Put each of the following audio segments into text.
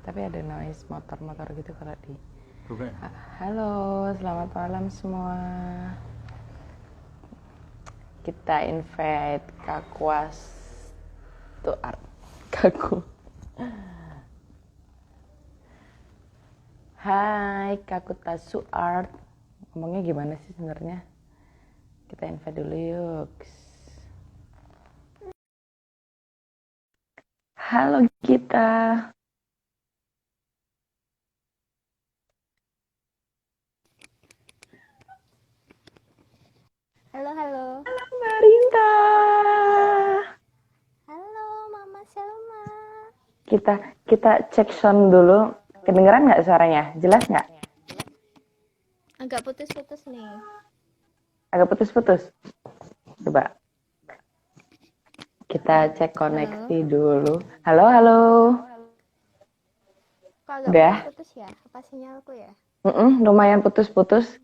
Tapi ada noise motor-motor gitu kalau di. Bukan. Halo, selamat malam semua. Kita invite Kakuas to art. Kaku. Hai, Kakutasu Art. Ngomongnya gimana sih sebenarnya? Kita invite dulu yuk. Halo kita. Halo, halo. Halo Mbak Rinta. Halo, Mama Selma. Kita cek sound dulu. Kedengeran nggak suaranya? Jelas nggak? Agak putus-putus nih. Agak putus-putus. Coba. Kita cek koneksi dulu. Halo, halo. Kok agak Udah? putus-putus ya? Apa sinyalku ya? Lumayan putus-putus.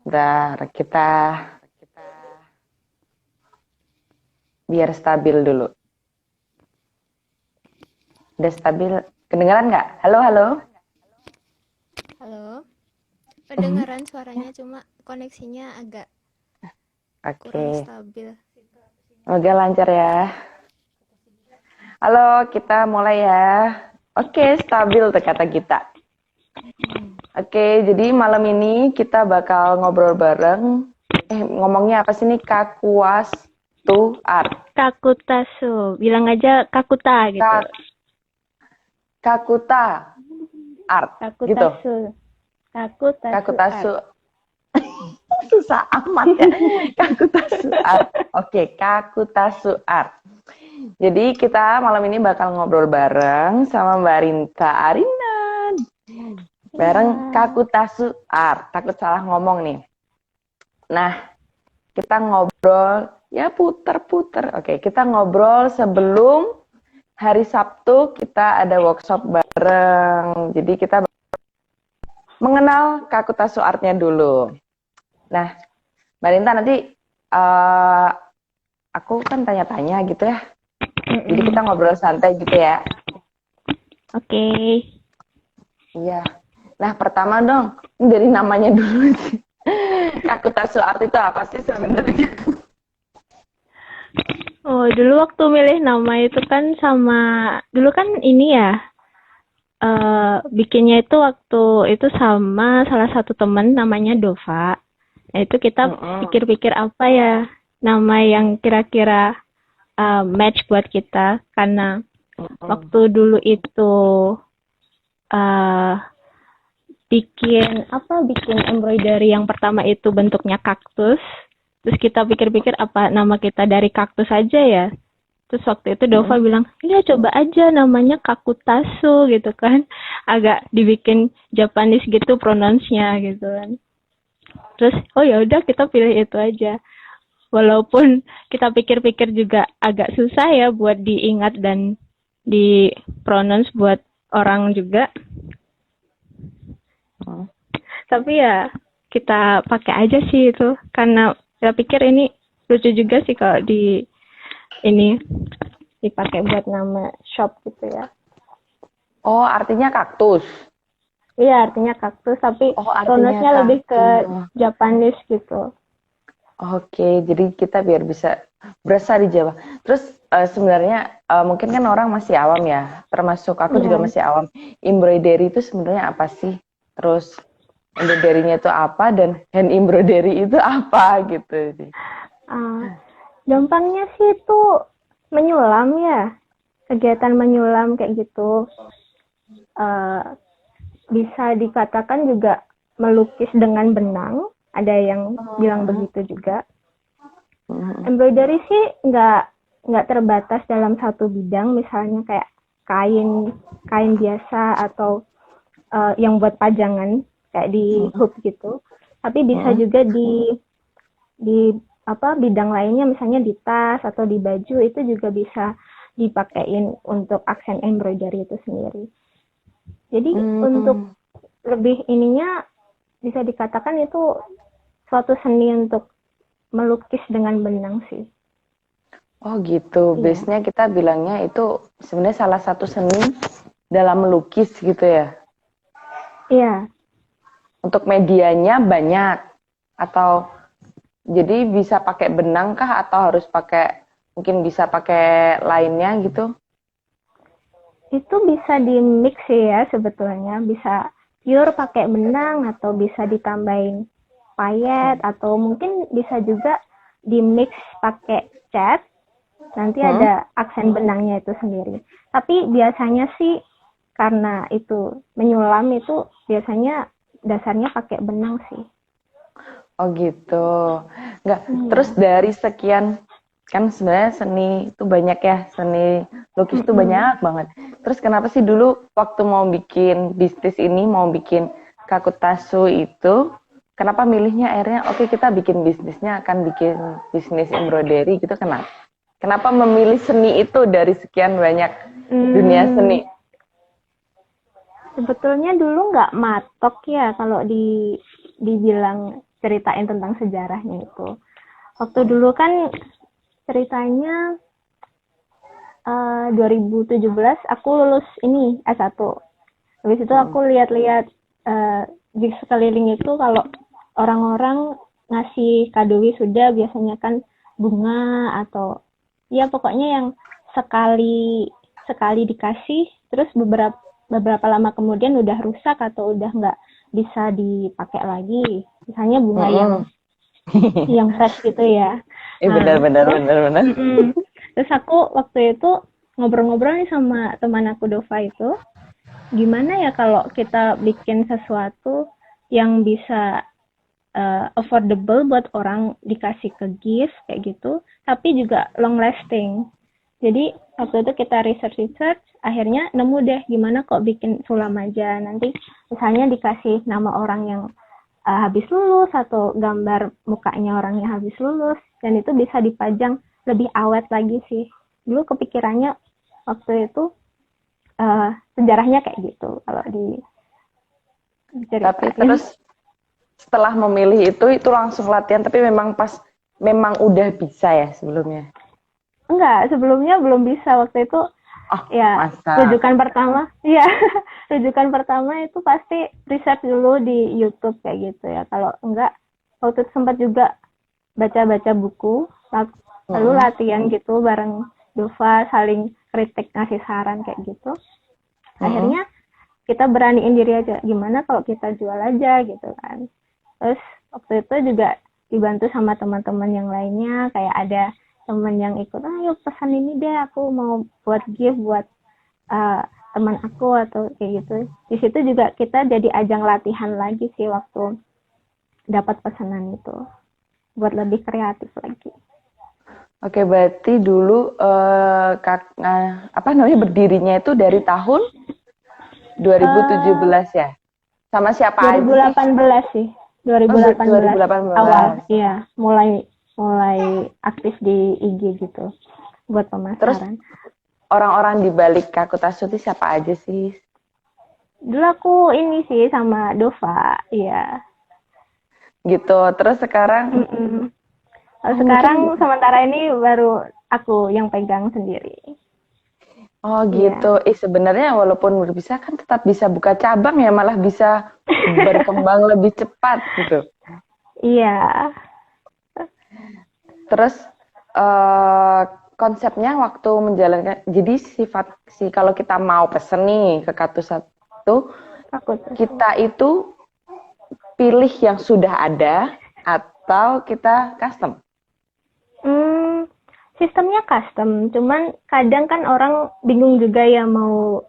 Bentar, kita biar stabil dulu. Udah stabil. Kedengeran nggak? Halo, halo. Halo. Kedengaran suaranya cuma koneksinya agak kurang Oke. stabil. Semoga lancar ya. Halo, kita mulai ya. Oke, stabil tuh kata kita. Oke, jadi malam ini kita bakal ngobrol bareng. Ngomongnya apa sih nih? Kakuas to art. Kakutasu. Bilang aja Kakuta gitu. Kakuta art. Gitu. Kakutasu. Kakutasu. Kakutasu. Susah amat ya. Kakutasu art. Oke, Kakutasu art. Jadi kita malam ini bakal ngobrol bareng sama Mbak Rinta Arina. Bareng Kakutasu art. Takut salah ngomong nih. Nah, kita ngobrol ya puter-puter. Oke, kita ngobrol sebelum hari Sabtu kita ada workshop bareng. Jadi kita mengenal Kakutasu artnya dulu. Nah, Mbak Rinta nanti aku kan tanya-tanya gitu ya. Jadi kita ngobrol santai gitu ya. Oke. Iya. Nah, pertama dong, dari namanya dulu sih. Kakutasu art itu apa sih sebenarnya? Oh, dulu waktu milih nama itu kan dulu kan ini ya, bikinnya itu waktu itu sama salah satu temen namanya Dova. Nah, itu kita pikir-pikir apa ya nama yang kira-kira match buat kita, karena waktu dulu itu bikin embroidery yang pertama itu bentuknya kaktus. Terus kita pikir-pikir apa nama kita dari kaktus aja ya. Terus waktu itu Dova bilang, ya coba aja namanya Kakutasu gitu kan. Agak dibikin Japanese gitu pronounce-nya gitu kan. Terus oh ya udah kita pilih itu aja. Walaupun kita pikir-pikir juga agak susah ya buat diingat dan di pronounce buat orang juga. Tapi ya kita pakai aja sih itu, karena saya pikir ini lucu juga sih kalau dipakai buat nama shop gitu ya. Oh, artinya kaktus. Iya, artinya kaktus, tapi pronounce-nya lebih ke Japanese gitu. Oke, jadi kita biar bisa berasa di Jawa. Terus sebenarnya mungkin kan orang masih awam ya, termasuk aku juga masih awam. Embroidery itu sebenarnya apa sih? Terus embroidery-nya itu apa dan hand embroidery itu apa gitu sih? Gampangnya sih itu menyulam ya, kegiatan menyulam kayak gitu. Bisa dikatakan juga melukis dengan benang, ada yang bilang begitu juga. Embroidery sih nggak terbatas dalam satu bidang, misalnya kayak kain biasa atau yang buat pajangan kayak di hook gitu. Tapi bisa juga di bidang lainnya, misalnya di tas atau di baju, itu juga bisa dipakein untuk aksen embroidery itu sendiri. Jadi untuk lebih ininya bisa dikatakan itu suatu seni untuk melukis dengan benang sih. Oh gitu, biasanya kita bilangnya itu sebenarnya salah satu seni dalam melukis gitu ya? Iya. Untuk medianya banyak atau jadi bisa pakai benang kah atau harus pakai mungkin bisa pakai lainnya gitu? Itu bisa di mix sih ya sebetulnya. Bisa pure pakai benang atau bisa ditambahin payet atau mungkin bisa juga di mix pakai cat. Nanti ada aksen benangnya itu sendiri. Tapi biasanya sih karena itu menyulam itu biasanya dasarnya pakai benang sih. Oh gitu. Enggak. Iya. Terus dari sekian kan sebenarnya seni itu banyak ya, seni lukis itu banyak banget. Terus kenapa sih dulu waktu mau bikin bisnis ini, mau bikin Kakutasu itu, kenapa milihnya akhirnya oke kita bikin bisnisnya akan bikin bisnis embroidery gitu kenapa? Kenapa memilih seni itu dari sekian banyak dunia seni? Sebetulnya dulu nggak matok ya kalau dibilang ceritain tentang sejarahnya itu. Waktu dulu kan ceritanya 2017 aku lulus ini S1. Habis itu aku lihat-lihat di sekeliling itu kalau orang-orang ngasih kado wisuda biasanya kan bunga atau ya pokoknya yang sekali dikasih terus beberapa lama kemudian udah rusak atau udah nggak bisa dipakai lagi. Misalnya bunga yang fresh gitu ya. Benar. Terus aku waktu itu ngobrol-ngobrol nih sama teman aku Dova itu, gimana ya kalau kita bikin sesuatu yang bisa affordable buat orang dikasih ke gift kayak gitu, tapi juga long lasting. Jadi waktu itu kita research, akhirnya nemu deh gimana kok bikin sulam aja. Nanti misalnya dikasih nama orang yang habis lulus atau gambar mukanya orang yang habis lulus, dan itu bisa dipajang lebih awet lagi sih. Dulu kepikirannya waktu itu sejarahnya kayak gitu kalau di ceritain. Tapi terus setelah memilih itu langsung latihan tapi memang udah bisa ya sebelumnya? Enggak, sebelumnya belum bisa waktu itu. Ya, masa? rujukan pertama, iya, rujukan pertama itu pasti riset dulu di YouTube kayak gitu ya. Kalau enggak, waktu itu sempat juga baca-baca buku, lalu latihan gitu bareng Dova, saling kritik, ngasih saran kayak gitu. Akhirnya kita beraniin diri aja, gimana kalau kita jual aja gitu kan. Terus waktu itu juga dibantu sama teman-teman yang lainnya, kayak ada teman yang ikut, ayo pesan ini deh, aku mau buat gift buat teman aku atau kayak gitu. Di situ juga kita jadi ajang latihan lagi sih waktu dapat pesanan itu, buat lebih kreatif lagi. Oke, berarti dulu berdirinya itu dari tahun 2017 ya? Sama siapa 2018 sih? 2018 awal, iya, mulai aktif di IG gitu buat pemasaran. Terus orang-orang di balik Kakutasu itu siapa aja sih? Dulu aku ini sih sama Dova, iya. Gitu. Terus sekarang? Sekarang sementara ini baru aku yang pegang sendiri. Oh gitu. Sebenarnya walaupun bisa kan tetap bisa buka cabang ya, malah bisa berkembang lebih cepat gitu. Iya. Terus konsepnya waktu menjalankan, jadi kalau kita mau pesen nih ke Kakutasu, kita itu pilih yang sudah ada atau kita custom? Sistemnya custom, cuman kadang kan orang bingung juga ya mau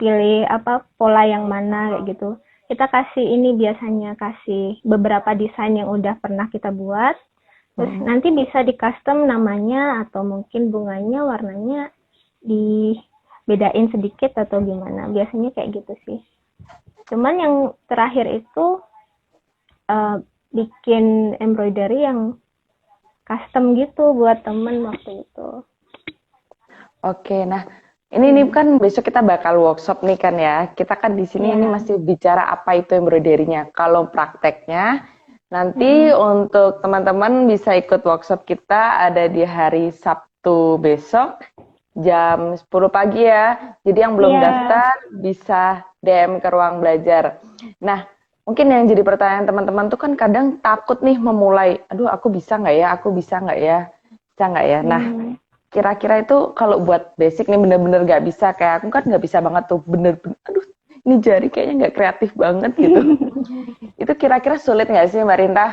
pilih apa pola yang mana kayak gitu. Kita biasanya kasih beberapa desain yang udah pernah kita buat. Terus nanti bisa di custom namanya atau mungkin bunganya, warnanya dibedain sedikit atau gimana. Biasanya kayak gitu sih. Cuman yang terakhir itu bikin embroidery yang custom gitu buat temen waktu itu. Oke, nah ini kan besok kita bakal workshop nih kan ya. Kita kan di sini ini masih bicara apa itu embroidery-nya. Kalau prakteknya nanti untuk teman-teman bisa ikut workshop kita ada di hari Sabtu besok jam 10 pagi ya. Jadi yang belum Iya. daftar bisa DM ke ruang belajar. Nah, mungkin yang jadi pertanyaan teman-teman tuh kan kadang takut nih memulai. Aduh, aku bisa nggak ya? Aku bisa nggak ya? Bisa nggak ya? Nah, kira-kira itu kalau buat basic nih bener-bener nggak bisa. Kayak aku kan nggak bisa banget tuh. Bener-bener, aduh, ini jari kayaknya nggak kreatif banget gitu. Itu kira-kira sulit nggak sih Mbak Rinta?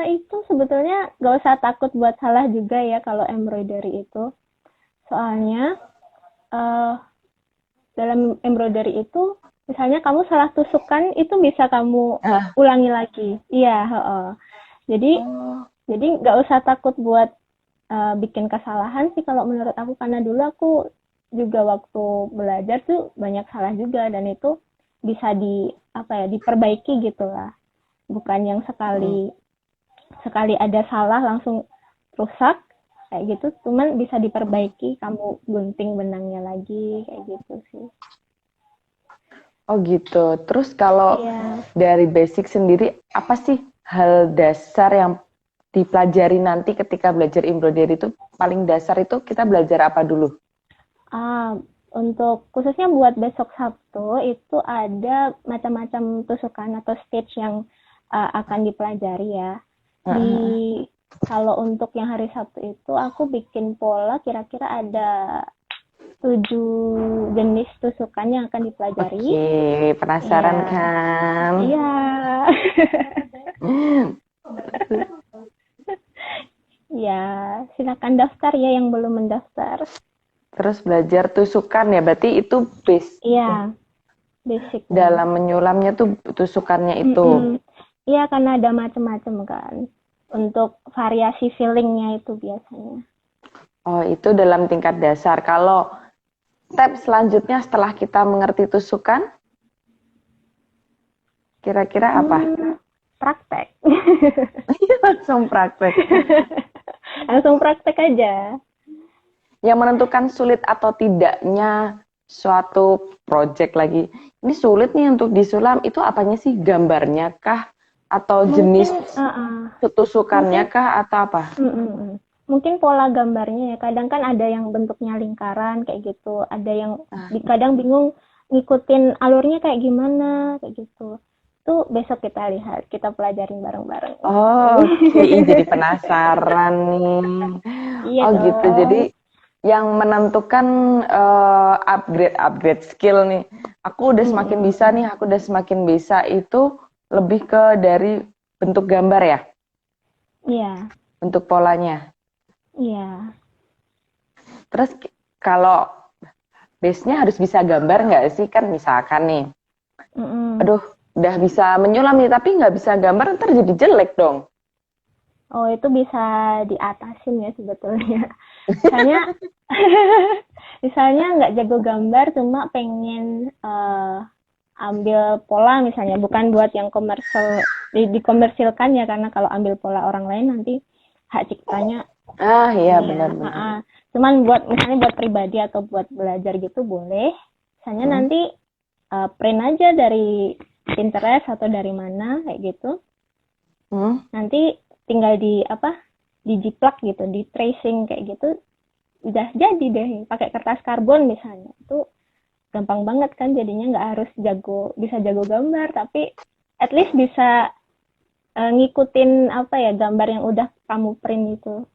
Itu sebetulnya gak usah takut buat salah juga ya kalau embroidery itu. Soalnya eh, dalam embroidery itu, misalnya kamu salah tusukan, itu bisa kamu Ah, ulangi lagi. Iya, heeh. Jadi oh, jadi nggak usah takut buat bikin kesalahan sih kalau menurut aku, karena dulu aku juga waktu belajar tuh banyak salah juga, dan itu bisa diperbaiki gitu lah. Bukan yang mm. sekali sekali ada salah langsung rusak kayak gitu, cuman bisa diperbaiki, kamu gunting benangnya lagi kayak gitu sih. Oh gitu. Terus kalau Iya. dari basic sendiri, apa sih hal dasar yang dipelajari nanti ketika belajar embroidery itu paling dasar itu kita belajar apa dulu? Ah, untuk khususnya buat besok Sabtu itu ada macam-macam tusukan atau stitch yang akan dipelajari ya. Di Heeh. Kalau untuk yang hari Sabtu itu aku bikin pola, kira-kira ada 7 jenis tusukan yang akan dipelajari. Oke, penasaran Iya, kan? iya. Ya, silakan daftar ya yang belum mendaftar. Terus belajar tusukan ya, berarti itu base Iya, basicnya. dalam menyulamnya tuh tusukannya itu. Iya, karena ada macam-macam kan. Untuk variasi fillingnya itu biasanya. Oh, itu dalam tingkat dasar. Kalau step selanjutnya setelah kita mengerti tusukan, kira-kira apa? Praktek. Langsung praktek. Langsung praktek aja. Yang menentukan sulit atau tidaknya suatu project lagi. Ini sulit nih untuk disulam, itu apanya sih? Gambarnya kah? Atau jenis Mungkin, tusukannya mungkin, kah? Atau apa? mungkin pola gambarnya ya. Kadang kan ada yang bentuknya lingkaran kayak gitu. Ada yang kadang bingung ngikutin alurnya kayak gimana kayak gitu. Itu besok kita lihat, kita pelajarin bareng-bareng. Oh, oke. Jadi penasaran nih. Iya Oh gitu. dong. Jadi yang menentukan upgrade skill nih. Aku udah semakin bisa nih, aku udah semakin bisa itu lebih ke dari bentuk gambar ya, Iya, bentuk polanya. iya. Terus kalau base-nya harus bisa gambar nggak sih? Kan misalkan nih, aduh udah bisa menyulam nih tapi nggak bisa gambar, ntar jadi jelek dong. Oh, itu bisa diatasin ya sebetulnya. Misalnya, misalnya nggak jago gambar, cuma pengen ambil pola misalnya, bukan buat yang komersil, dikomersilkan ya, karena kalau ambil pola orang lain nanti hak ciptanya. Ah iya Iya, benar-benar. cuman buat misalnya buat pribadi atau buat belajar gitu boleh. Misalnya nanti print aja dari Pinterest atau dari mana kayak gitu. Nanti tinggal dijiplak gitu, di tracing kayak gitu, udah jadi deh. Pakai kertas karbon misalnya, itu gampang banget kan, jadinya nggak harus bisa jago gambar, tapi at least bisa ngikutin gambar yang udah kamu print itu.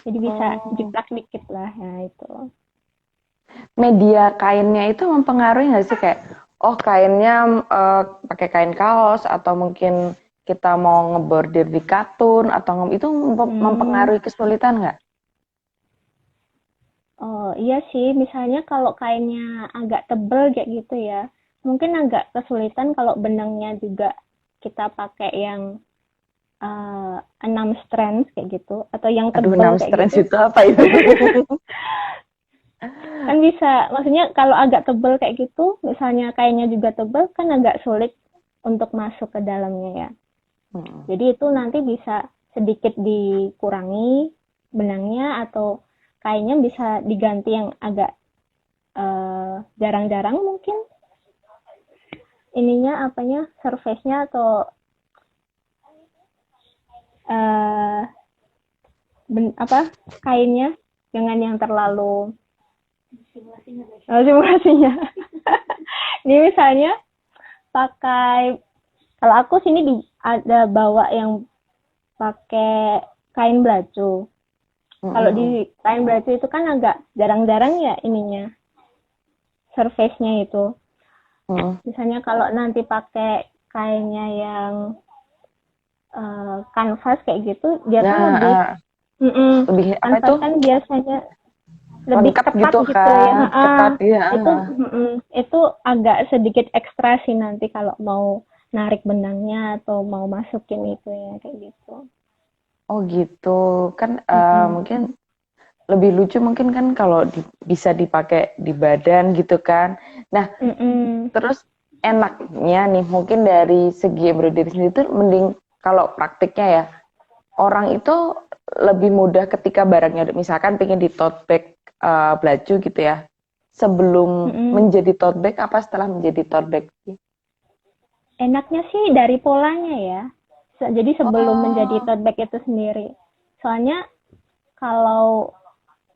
Jadi bisa jiplak dikit lah ya itu. Media kainnya itu mempengaruhi nggak sih, kayak kainnya pakai kain kaos atau mungkin kita mau ngebordir di katun atau itu mempengaruhi kesulitan nggak? Oh iya sih, misalnya kalau kainnya agak tebel kayak gitu ya, mungkin agak kesulitan kalau benangnya juga kita pakai yang 6 strands kayak gitu, atau yang Aduh, tebel 6 kayak strands gitu. itu apa itu? Kan bisa, maksudnya kalau agak tebel kayak gitu, misalnya kainnya juga tebel, kan agak sulit untuk masuk ke dalamnya ya. Jadi itu nanti bisa sedikit dikurangi benangnya, atau kainnya bisa diganti yang agak jarang-jarang mungkin ininya surface-nya atau kainnya. jangan yang terlalu simulasinya. Ini misalnya pakai, kalau aku sini ada bawa yang pakai kain belacu. Kalau di kain belacu itu kan agak jarang-jarang ya ininya, surface-nya itu. Misalnya kalau nanti pakai kainnya yang kanvas kayak gitu, dia tuh lebih apa itu? Kan biasanya lebih ketat gitu kan, ya. Ketat, ya. Itu agak sedikit ekstra sih nanti kalau mau narik benangnya atau mau masukin itu ya kayak gitu. Oh gitu, kan mungkin lebih lucu mungkin kan kalau bisa dipakai di badan gitu kan. Nah, terus enaknya nih mungkin dari segi embroidery sendiri itu mending kalau praktiknya ya, orang itu lebih mudah ketika barangnya misalkan pengen di tote bag belacu gitu ya, sebelum menjadi tote bag apa setelah menjadi tote bag? Enaknya sih dari polanya ya. Jadi sebelum menjadi tote bag itu sendiri. Soalnya kalau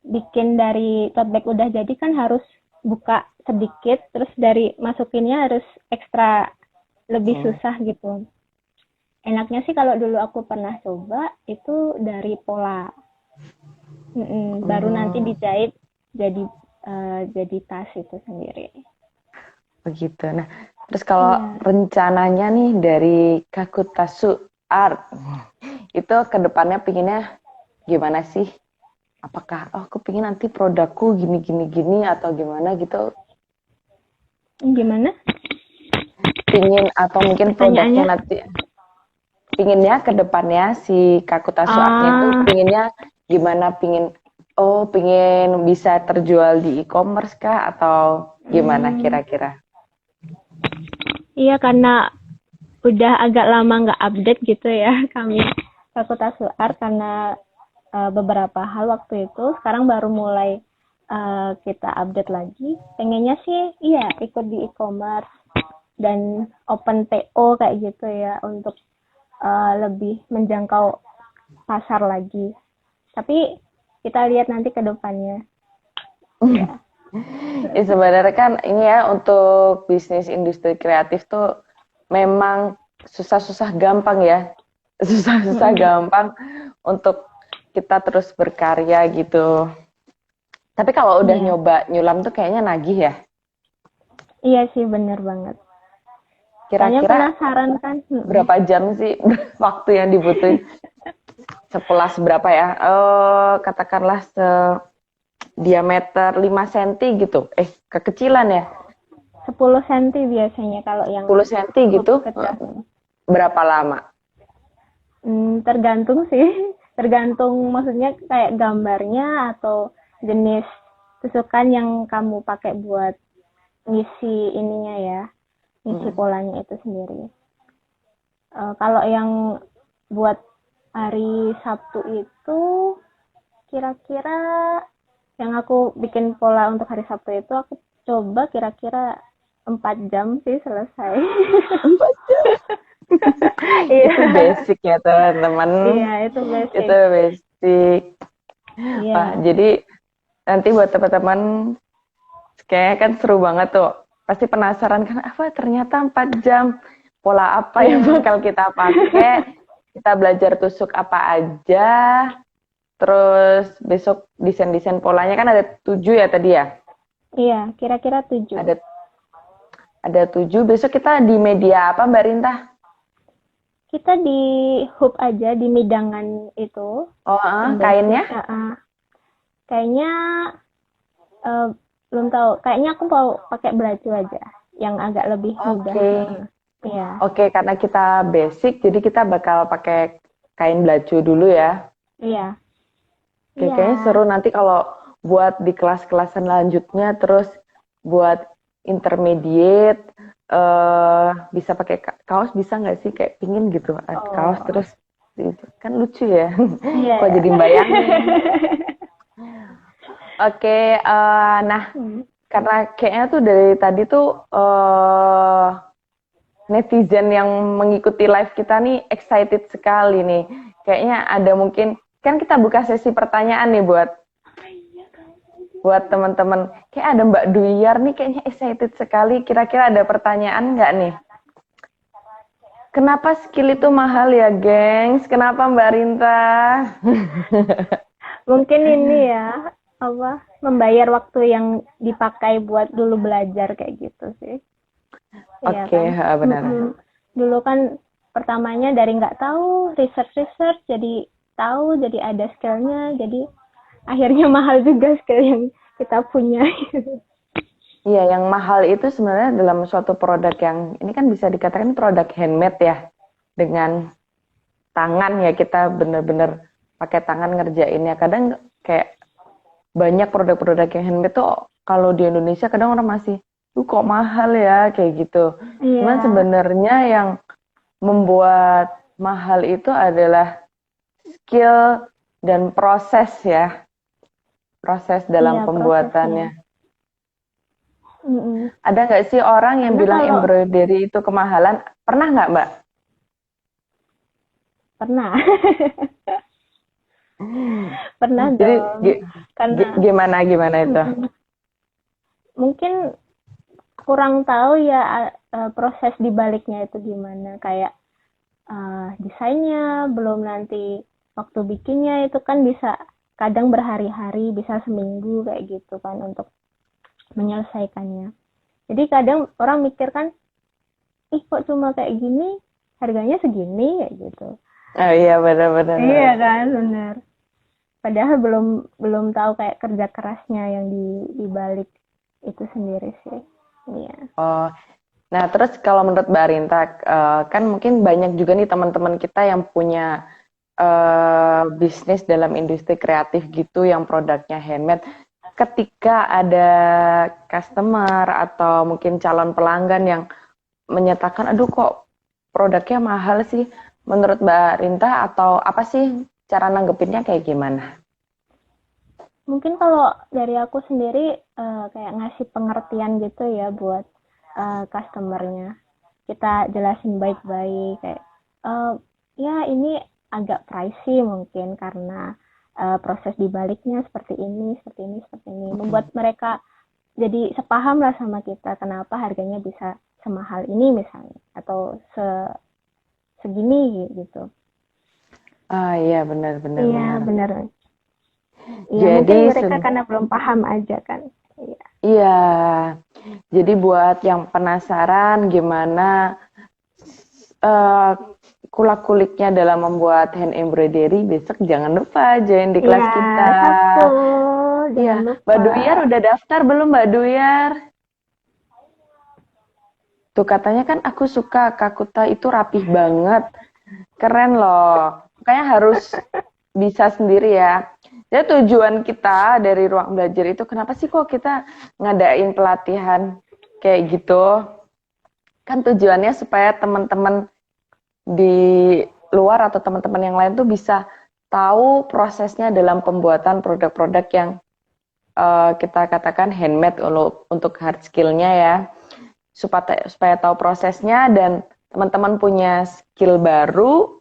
bikin dari tote bag udah jadi kan harus buka sedikit, terus dari masukinnya harus ekstra lebih susah gitu. Enaknya sih kalau dulu aku pernah coba itu dari pola. Baru nanti dijahit jadi tas itu sendiri. Begitu. Nah, terus kalau rencananya nih dari Kakutasu Art itu kedepannya pinginnya gimana sih? Apakah aku pingin nanti produkku gini atau gimana gitu? Gimana? Pingin atau mungkin produknya nanti pinginnya kedepannya si Kakutasu Art-nya itu pinginnya gimana? Pingin bisa terjual di e-commerce kah atau gimana kira-kira? Iya, karena udah agak lama nggak update gitu ya kami Kakutasu Art karena beberapa hal waktu itu. Sekarang baru mulai kita update lagi. Pengennya sih ikut di e-commerce dan open PO kayak gitu ya untuk lebih menjangkau pasar lagi. Tapi kita lihat nanti ke depannya. Ya sebenarnya kan ini ya untuk bisnis industri kreatif tuh memang susah-susah gampang ya. Susah-susah gampang untuk kita terus berkarya gitu. Tapi kalau udah nyoba nyulam tuh kayaknya nagih ya. Iya sih, bener banget. Kira-kira penasaran kan berapa jam sih waktu yang dibutuhin? Sepulas berapa ya? Katakanlah diameter 5 cm gitu. Kekecilan ya? 10 cm biasanya kalau yang 10 cm gitu. Berapa lama? Tergantung sih. Tergantung maksudnya kayak gambarnya atau jenis tusukan yang kamu pakai buat ngisi ininya ya. Ngisi polanya itu sendiri. Kalau yang buat hari Sabtu itu kira-kira yang aku bikin pola untuk hari Sabtu itu aku coba kira-kira 4 jam sih selesai. 4 jam. Itu basic ya teman-teman. Iya, itu basic. Itu basic. Iya. Jadi nanti buat teman-teman kayaknya kan seru banget tuh. Pasti penasaran kan apa ternyata 4 jam. Pola apa yang bakal kita pakai. Kita belajar tusuk apa aja. Terus besok desain-desain polanya kan ada 7 ya tadi ya? Iya, kira-kira 7. Ada 7. Besok kita di media apa Mbak Rinta? Kita di hoop aja, di midangan itu. Kainnya? Kayaknya belum tahu. Kayaknya aku mau pakai belacu aja, yang agak lebih mudah. Oke, karena kita basic, jadi kita bakal pakai kain belacu dulu ya. Iya. Kayaknya seru nanti kalau buat di kelas-kelasan lanjutnya, terus buat intermediate, bisa pakai kaos bisa nggak sih? Kayak pingin gitu, kaos terus kan lucu ya. Kok jadi bayangin. Oke, nah karena kayaknya tuh dari tadi tuh netizen yang mengikuti live kita nih excited sekali nih. Kayaknya ada mungkin, kan kita buka sesi pertanyaan nih buat buat teman-teman. Kayak ada Mbak Duyar nih kayaknya excited sekali. Kira-kira ada pertanyaan nggak nih? Kenapa skill itu mahal ya, gengs? Kenapa Mbak Rinta? Mungkin ini ya, apa, membayar waktu yang dipakai buat dulu belajar kayak gitu sih. Iya Oke, kan? benar. Dulu kan pertamanya dari nggak tahu, research, jadi tahu, jadi ada skillnya, jadi akhirnya mahal juga skill yang kita punya. Iya, yang mahal itu sebenarnya dalam suatu produk yang ini kan bisa dikatakan produk handmade ya, dengan tangan ya, kita bener-bener pakai tangan ngerjainnya. Kadang kayak banyak produk-produk yang handmade tuh kalau di Indonesia kadang orang masih, kok mahal ya kayak gitu. Iya. Cuman sebenarnya yang membuat mahal itu adalah skill dan proses ya, proses dalam Iya, pembuatannya. prosesnya. Ada nggak sih orang yang Karena bilang kalau- embroidery itu kemahalan? Pernah nggak, Mbak? Pernah. Pernah Jadi dong. Karena gimana itu? mungkin kurang tahu ya proses di baliknya itu gimana. Kayak desainnya, belum nanti waktu bikinnya itu kan bisa kadang berhari-hari, bisa seminggu kayak gitu kan untuk menyelesaikannya. Jadi kadang orang mikir kan, ih kok cuma kayak gini, harganya segini kayak gitu. Oh iya, benar-benar. Iya kan, benar. Padahal belum tahu kayak kerja kerasnya yang di balik itu sendiri sih. Iya. Oh, nah terus kalau menurut Mbak Rinta, kan mungkin banyak juga nih teman-teman kita yang punya bisnis dalam industri kreatif gitu, yang produknya handmade. Ketika ada customer atau mungkin calon pelanggan yang menyatakan, aduh kok produknya mahal sih, menurut Mbak Rinta atau apa sih cara nanggepinnya kayak gimana? Mungkin kalau dari aku sendiri kayak ngasih pengertian gitu ya buat customernya. Kita jelasin baik-baik kayak ya ini agak pricey mungkin karena proses dibaliknya seperti ini. Membuat mereka jadi sepaham lah sama kita kenapa harganya bisa semahal ini misalnya atau segini gitu. Ah iya, benar-benar. Iya benar. Iya, Jadi mungkin mereka karena belum paham aja kan. Iya. Iya. Jadi buat yang penasaran gimana kulak-kuliknya dalam membuat hand embroidery, besok jangan lupa join di kelas kita. Jangan lupa. Mbak Duyar udah daftar belum, Mbak Duyar? Tuh katanya kan aku suka Kakuta itu rapih banget. Keren loh. Makanya harus bisa sendiri ya. Jadi tujuan kita dari ruang belajar itu kenapa sih kok kita ngadain pelatihan kayak gitu? Kan tujuannya supaya teman-teman di luar atau teman-teman yang lain tuh bisa tahu prosesnya dalam pembuatan produk-produk yang kita katakan handmade untuk hard skill-nya ya. Supaya tahu prosesnya dan teman-teman punya skill baru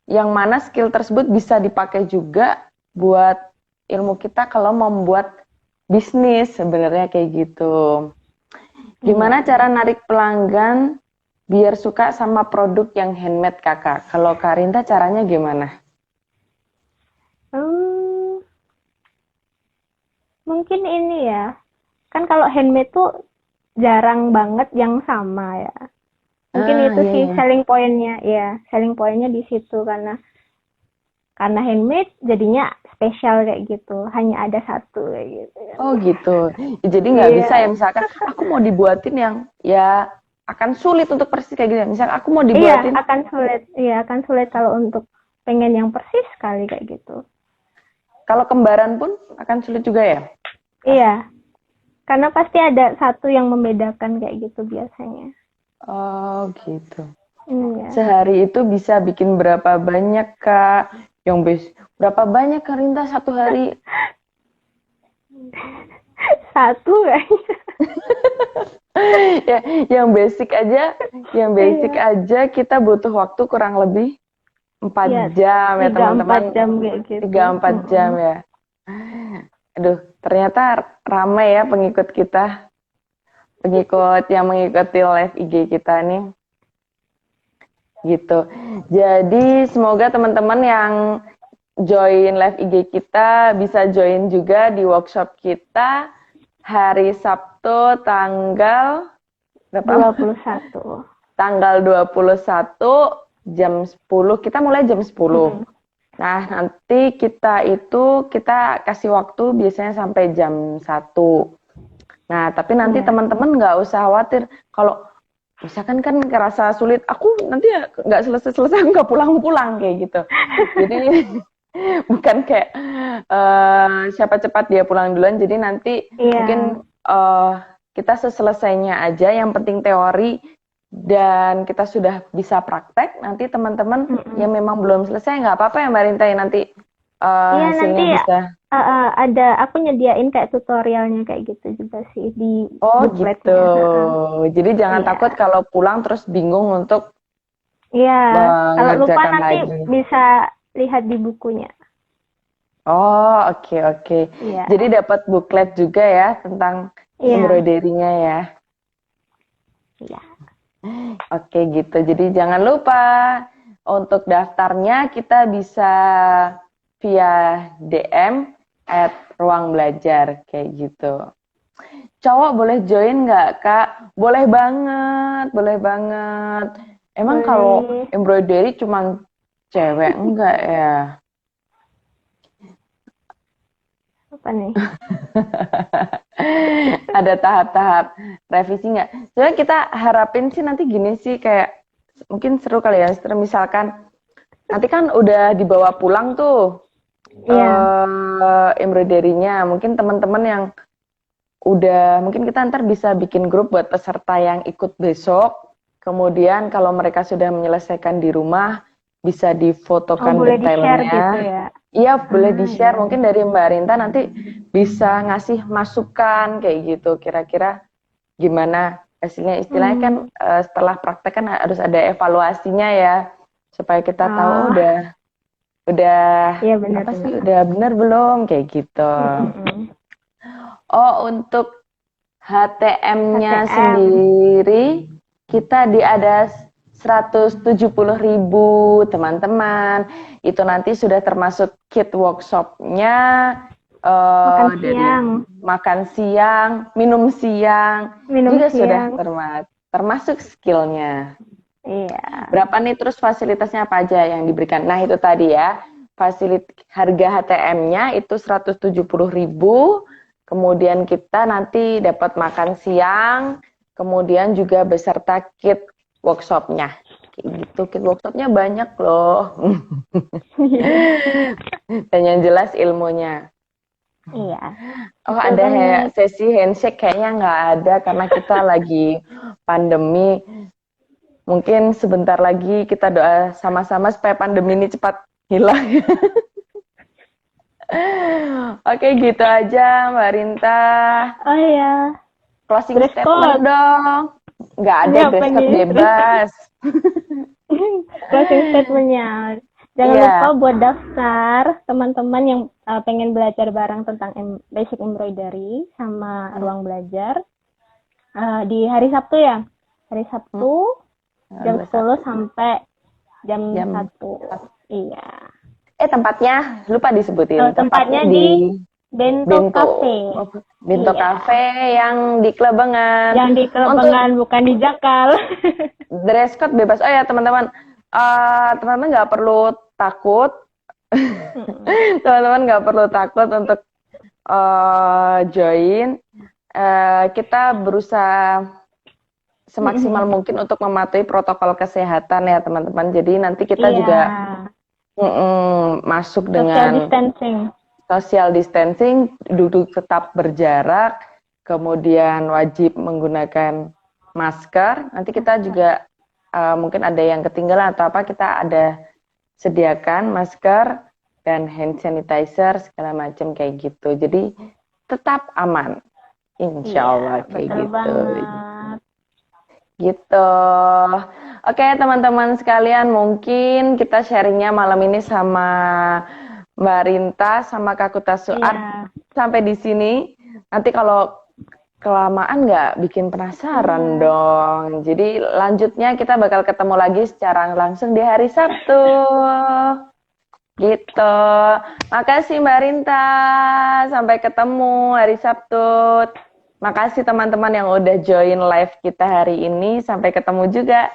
yang mana skill tersebut bisa dipakai juga buat ilmu kita kalau membuat bisnis sebenarnya kayak gitu. Gimana cara narik pelanggan biar suka sama produk yang handmade kakak? Kalau Karinta caranya gimana? Mungkin ini ya, kan kalau handmade tuh jarang banget yang sama ya. Mungkin itu sih selling point-nya ya, selling point-nya di situ karena handmade jadinya spesial kayak gitu, hanya ada satu kayak gitu. Oh gitu, jadi nggak bisa ya misalkan aku mau dibuatin yang ya akan sulit untuk persis kayak gitu. Misal aku mau dibuatin. Iya akan sulit kalau untuk pengen yang persis sekali kayak gitu. Kalau kembaran pun akan sulit juga ya? Iya, karena pasti ada satu yang membedakan kayak gitu biasanya. Oh gitu. Iya. Sehari itu bisa bikin berapa banyak Kak? Berapa banyak Karinta satu hari? Satu kayaknya. Ya, yang basic aja kita butuh waktu kurang lebih 4 jam ya teman-teman. 3-4 jam kayak gitu. 3-4 jam ya. Aduh, ternyata ramai ya pengikut kita. Pengikut yang mengikuti live IG kita nih. Gitu. Jadi semoga teman-teman yang join live IG kita bisa join juga di workshop kita hari Sabtu tanggal berapa? 21. Tanggal 21 jam 10. Kita mulai jam 10. Nah, nanti kita kasih waktu biasanya sampai jam 1. Nah, tapi nanti teman-teman nggak usah khawatir kalau misalkan kan kerasa sulit, aku nanti nggak selesai nggak pulang-pulang kayak gitu. Jadi bukan kayak siapa cepat dia pulang duluan. Jadi nanti mungkin kita seselesainya aja. Yang penting teori dan kita sudah bisa praktek. Nanti teman-teman yang memang belum selesai nggak apa-apa ya Mbak Rinta ya, nanti hasilnya nanti bisa. ada aku nyediain kayak tutorialnya kayak gitu juga sih di bookletnya. Gitu. Jadi jangan takut kalau pulang terus bingung untuk kalau lupa nanti lagi. bisa lihat di bukunya. Oh, oke. Jadi dapat booklet juga ya tentang embroidery-nya ya. Iya. Oke gitu. Jadi jangan lupa untuk daftarnya kita bisa via DM @ruang belajar kayak gitu. Cowok boleh join nggak Kak? Boleh banget. Emang kalau embroidery cuma cewek enggak ya? Apa nih? Ada tahap-tahap revisi nggak? Soalnya kita harapin sih nanti gini sih, kayak mungkin seru kali ya, misalkan nanti kan udah dibawa pulang tuh embroidery-nya. Mungkin teman-teman yang mungkin kita ntar bisa bikin grup buat peserta yang ikut besok. Kemudian kalau mereka sudah menyelesaikan di rumah, bisa difotokan detailnya. Gitu ya? Iya, boleh di-share. Mungkin dari Mbak Rinta nanti bisa ngasih masukan kayak gitu. Kira-kira gimana hasilnya? Istilahnya kan setelah praktek kan harus ada evaluasinya ya, supaya kita tahu udah udah benar belum kayak gitu. Oh, untuk HTM-nya sendiri kita ada 170.000 teman-teman. Itu nanti sudah termasuk kit workshop-nya, makan siang, minum siang, juga sudah termasuk skill-nya. Iya. Berapa nih terus fasilitasnya apa aja yang diberikan? Nah itu tadi ya, harga HTM-nya itu 170.000. Kemudian kita nanti dapat makan siang, kemudian juga beserta kit workshopnya. Gitu, kit workshopnya banyak loh. Dan yang jelas ilmunya. Iya. Oh, ada sesi handshake kayaknya nggak ada karena kita lagi pandemi. Mungkin sebentar lagi kita doa sama-sama supaya pandemi ini cepat hilang. Oke, gitu aja Mbak Rinta. Oh iya. Closing statement dong. Nggak ada dress code bebas. Closing statementnya. Jangan lupa buat daftar teman-teman yang pengen belajar bareng tentang basic embroidery sama ruang belajar di hari Sabtu ya. Hari Sabtu jam 10 sampai jam 1. Iya. Tempatnya lupa disebutin. Tempatnya di Bento Cafe. Bento Cafe yang di Klebengan. Yang di Klebengan, bukan di Jakal. Dress code bebas. Oh ya teman-teman, teman-teman nggak perlu takut. Teman-teman nggak perlu takut untuk join. Kita berusaha semaksimal mungkin untuk mematuhi protokol kesehatan ya teman-teman. Jadi nanti kita juga masuk dengan social distancing, duduk tetap berjarak, kemudian wajib menggunakan masker. Nanti kita juga mungkin ada yang ketinggalan atau apa, kita ada sediakan masker dan hand sanitizer segala macam kayak gitu. Jadi tetap aman, insya Allah kayak gitu. Gitu. Oke teman-teman sekalian, mungkin kita sharingnya malam ini sama Mbak Rinta sama Kak Kuta Suart sampai di sini. Nanti kalau kelamaan nggak bikin penasaran dong. Jadi lanjutnya kita bakal ketemu lagi secara langsung di hari Sabtu. Gitu. Makasih Mbak Rinta. Sampai ketemu hari Sabtu. Makasih teman-teman yang udah join live kita hari ini. Sampai ketemu juga.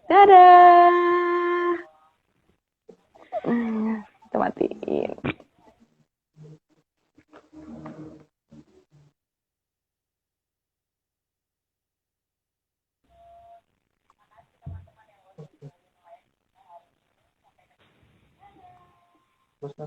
Dadah. Kita matiin. Terus